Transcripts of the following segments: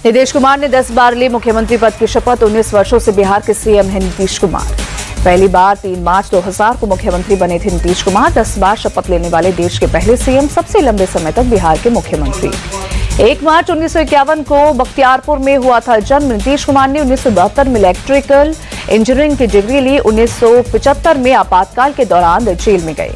नीतीश कुमार ने 10 बार ली मुख्यमंत्री पद की शपथ। 19 वर्षों से बिहार के सीएम हैं नीतीश कुमार। पहली बार 3 मार्च 2000 को मुख्यमंत्री बने थे नीतीश कुमार। 10 बार शपथ लेने वाले देश के पहले सीएम, सबसे लंबे समय तक बिहार के मुख्यमंत्री। 1 मार्च 1951 को बख्तियारपुर में हुआ था जन्म। नीतीश कुमार ने 1972 में इलेक्ट्रिकल इंजीनियरिंग की डिग्री ली। 1975 में आपातकाल के दौरान जेल में गए।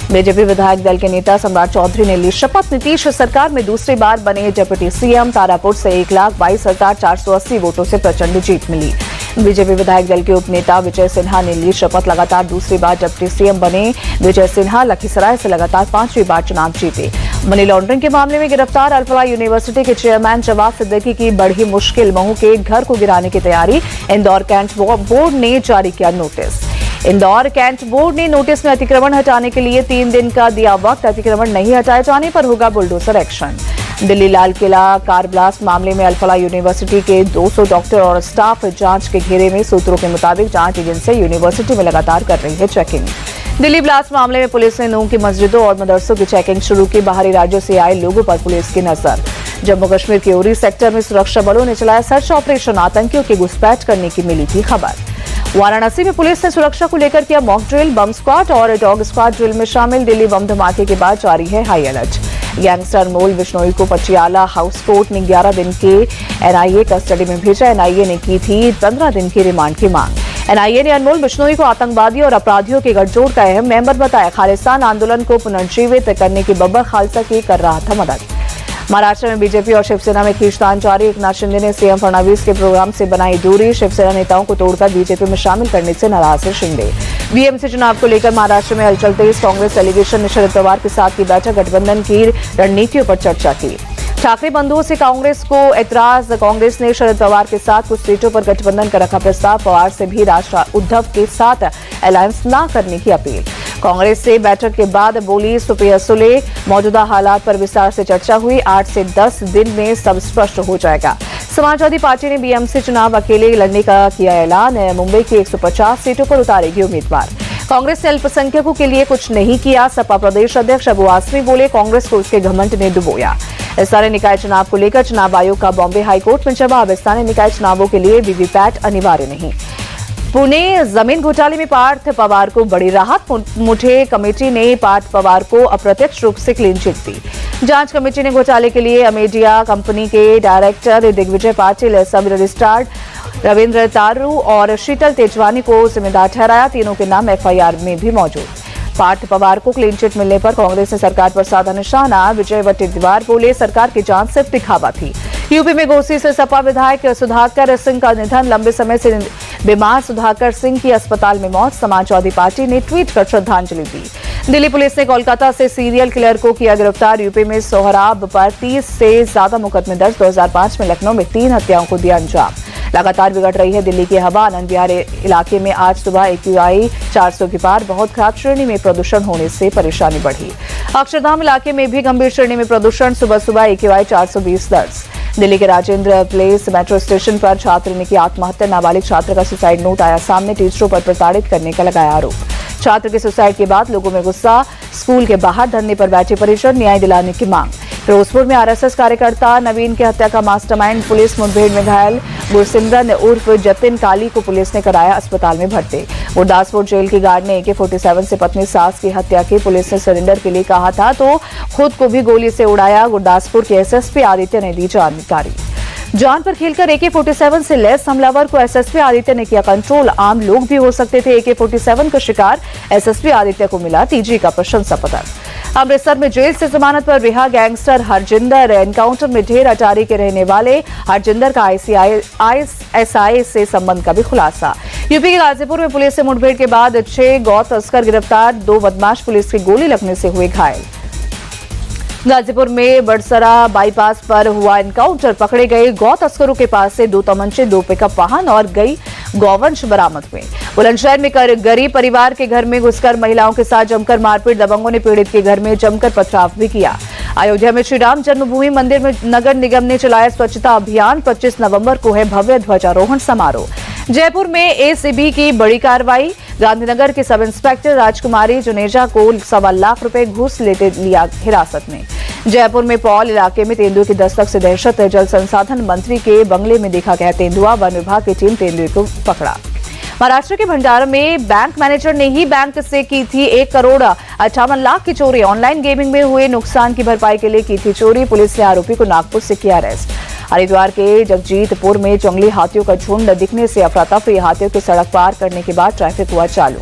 बीजेपी विधायक दल के नेता सम्राट चौधरी ने ली शपथ। नीतीश सरकार में दूसरी बार बने डिप्टी सीएम। तारापुर से 1,22,480 वोटों से प्रचंड जीत मिली। बीजेपी विधायक दल के उपनेता विजय सिन्हा ने ली शपथ। लगातार दूसरी बार डिप्टी सीएम बने विजय सिन्हा लखीसराय से लगातार 5वीं बार चुनाव जीते। मनी लॉन्ड्रिंग के मामले में गिरफ्तार अल-फलाह यूनिवर्सिटी के चेयरमैन जवाद सिद्दीकी की बढ़ी मुश्किल। महू के घर को गिराने की तैयारी। इंदौर कैंट बोर्ड ने जारी किया नोटिस। इंदौर कैंट बोर्ड ने नोटिस में अतिक्रमण हटाने के लिए 3 दिन का दिया वक्त। अतिक्रमण नहीं हटाए जाने पर होगा bulldozer action. Delhi Lal Qila car blast मामले में अल-फलाह यूनिवर्सिटी के 200 डॉक्टर और स्टाफ जांच के घेरे में। सूत्रों के मुताबिक जांच एजेंसी यूनिवर्सिटी में लगातार कर रही है चेकिंग। दिल्ली ब्लास्ट मामले में पुलिस ने नूंह की मस्जिदों और मदरसों की चेकिंग शुरू की। बाहरी राज्यों से आए लोगों पर पुलिस की नजर। जम्मू कश्मीर के उरी सेक्टर में सुरक्षा बलों ने चलाया सर्च ऑपरेशन। आतंकियों की घुसपैठ करने की मिली थी खबर। वाराणसी में पुलिस ने सुरक्षा को लेकर किया मॉक ड्रिल। बम स्क्वाड और डॉग स्क्वाड ड्रिल में शामिल। दिल्ली बम धमाके के बाद जारी है हाई अलर्ट। गैंगस्टर अनमोल बिश्नोई को पटियाला हाउस कोर्ट ने 11 दिन के एनआईए कस्टडी में भेजा। एनआईए ने की थी 15 दिन की रिमांड की मांग। एनआईए ने अनमोल बिश्नोई को आतंकवादियों और अपराधियों के गठजोड़ का अहम मेंबर बताया। खालिस्तान आंदोलन को पुनर्जीवित करने की बब्बर खालसा की कर रहा था मदद। महाराष्ट्र में बीजेपी और शिवसेना में खींचतान जारी। एकनाथ शिंदे ने सीएम फडणवीस के प्रोग्राम से बनाई दूरी। शिवसेना नेताओं को तोड़कर बीजेपी में शामिल करने से नाराज है शिंदे। बीएमसी चुनाव को लेकर महाराष्ट्र में हलचल तेज। कांग्रेस डेलीगेशन ने शरद पवार के साथ की बैठक। गठबंधन की रणनीतियों पर चर्चा की। ठाकरे बंधुओं से कांग्रेस को एतराज। कांग्रेस ने शरद पवार के साथ कुछ सीटों पर गठबंधन का रखा प्रस्ताव। पवार से भी राज उद्धव के साथ अलायंस न करने की अपील। कांग्रेस से बैठक के बाद बोली सुप्रिया सुले। मौजूदा हालात पर विस्तार से चर्चा हुई। 8 से 10 दिन में सब स्पष्ट हो जाएगा। समाजवादी पार्टी ने बीएमसी चुनाव अकेले लड़ने का किया ऐलान। मुंबई की 150 सीटों पर उतारेगी उम्मीदवार। कांग्रेस ने अल्पसंख्यकों के लिए कुछ नहीं किया। सपा प्रदेश अध्यक्ष अबू आसमी बोले कांग्रेस को उसके घमंड ने डुबोया। स्थानीय निकाय चुनाव को लेकर चुनाव आयोग का बॉम्बे हाईकोर्ट में जवाब। स्थानीय निकाय चुनावों के लिए वीवीपैट अनिवार्य नहीं। पुणे जमीन घोटाले में पार्थ पवार को बड़ी राहत। मुठे कमेटी ने पार्थ पवार को अप्रत्यक्ष रूप से क्लीन चिट दी। जांच कमेटी ने घोटाले के लिए अमेडिया कंपनी के डायरेक्टर दिग्विजय पाटिल, सब रजिस्ट्रार रविंद्र तारू और शीतल तेजवानी को जिम्मेदार ठहराया। तीनों के नाम एफआईआर में भी मौजूद। पार्थ पवार को क्लीन चिट मिलने पर कांग्रेस ने सरकार पर साधा निशाना। विजय वडेट्टीवार बोले सरकार की जांच सिर्फ दिखावा थी। यूपी में घोसी से सपा विधायक सुधाकर सिंह का निधन। लंबे समय से बीमार सुधाकर सिंह की अस्पताल में मौत। समाजवादी पार्टी ने ट्वीट कर श्रद्धांजलि दी। दिल्ली पुलिस ने कोलकाता से सीरियल किलर को किया गिरफ्तार। यूपी में सोहराब पर 30 से ज्यादा मुकदमे दर्ज। 2005 में लखनऊ में 3 हत्याओं को दिया अंजाम। लगातार बिगड़ रही है दिल्ली की हवा। आनंद विहार इलाके में आज सुबह AQI 400 के पार। बहुत खराब श्रेणी में प्रदूषण होने से परेशानी बढ़ी। अक्षरधाम इलाके में भी गंभीर श्रेणी में प्रदूषण। सुबह सुबह AQI 420 दर्ज। दिल्ली के राजेंद्र प्लेस मेट्रो स्टेशन पर छात्र ने की आत्महत्या। नाबालिग छात्र का सुसाइड नोट आया सामने। टीचरों पर प्रताड़ित करने का लगाया आरोप। छात्र के सुसाइड के बाद लोगों में गुस्सा। स्कूल के बाहर धरने पर बैठे परिजन। न्याय दिलाने की मांग। फिरोजपुर में आरएसएस कार्यकर्ता नवीन की हत्या का मास्टरमाइंड। पुलिस मुठभेड़ में घायल गुरसिमरन उर्फ जतिन काली को पुलिस ने कराया अस्पताल में भर्ती। गुरदासपुर जेल की गार्ड ने AK-47 से पत्नी सास की हत्या की। पुलिस ने सरेंडर के लिए कहा था तो खुद को भी गोली से उड़ाया। गुरदासपुर के SSP आदित्य ने दी जानकारी। जान पर खेलकर AK-47 से लैस हमलावर को SSP आदित्य ने किया कंट्रोल। आम लोग भी हो सकते थे AK-47 का शिकार। SSP आदित्य को मिला TG का प्रशंसा पदक। अमृतसर में जेल से जमानत पर रिहा गैंगस्टर हरजिंदर। एनकाउंटर में ढेर अटारी के रहने वाले हरजिंदर का ISI से संबंध का भी खुलासा। यूपी के गाजीपुर में पुलिस से मुठभेड़ के बाद 6 गौ तस्कर गिरफ्तार। 2 बदमाश पुलिस की गोली लगने से हुए घायल। गाजीपुर में बड़सरा बाईपास पर हुआ एनकाउंटर। पकड़े गए गौ तस्करों के पास से 2 तमंचे, 2 पिकअप वाहन और गई गौवंश बरामद हुए। बुलंदशहर में गरीब परिवार के घर में घुसकर महिलाओं के साथ जमकर मारपीट। दबंगों ने पीड़ित के घर में जमकर पथराव भी किया। अयोध्या में श्री राम जन्मभूमि मंदिर में नगर निगम ने चलाया स्वच्छता अभियान। 25 नवंबर को है भव्य ध्वजारोहण समारोह। जयपुर में ACB की बड़ी कार्रवाई। गांधीनगर के सब इंस्पेक्टर राजकुमारी जुनेजा को 1.25 लाख रुपए घूस लेते लिया हिरासत में। जयपुर में पौल इलाके में तेंदुए की दस्तक से दहशत है। जल संसाधन मंत्री के बंगले में देखा गया तेंदुआ। वन विभाग की टीम तेंदुए को पकड़ा। महाराष्ट्र के भंडारा में बैंक मैनेजर ने ही बैंक से की थी 1,58,00,000 की चोरी। ऑनलाइन गेमिंग में हुए नुकसान की भरपाई के लिए की थी चोरी। पुलिस ने आरोपी को नागपुर से किया अरेस्ट। हरिद्वार के जगजीतपुर में जंगली हाथियों का झुंड दिखने से अफरा तफरी। हाथियों की सड़क पार करने के बाद ट्रैफिक हुआ चालू।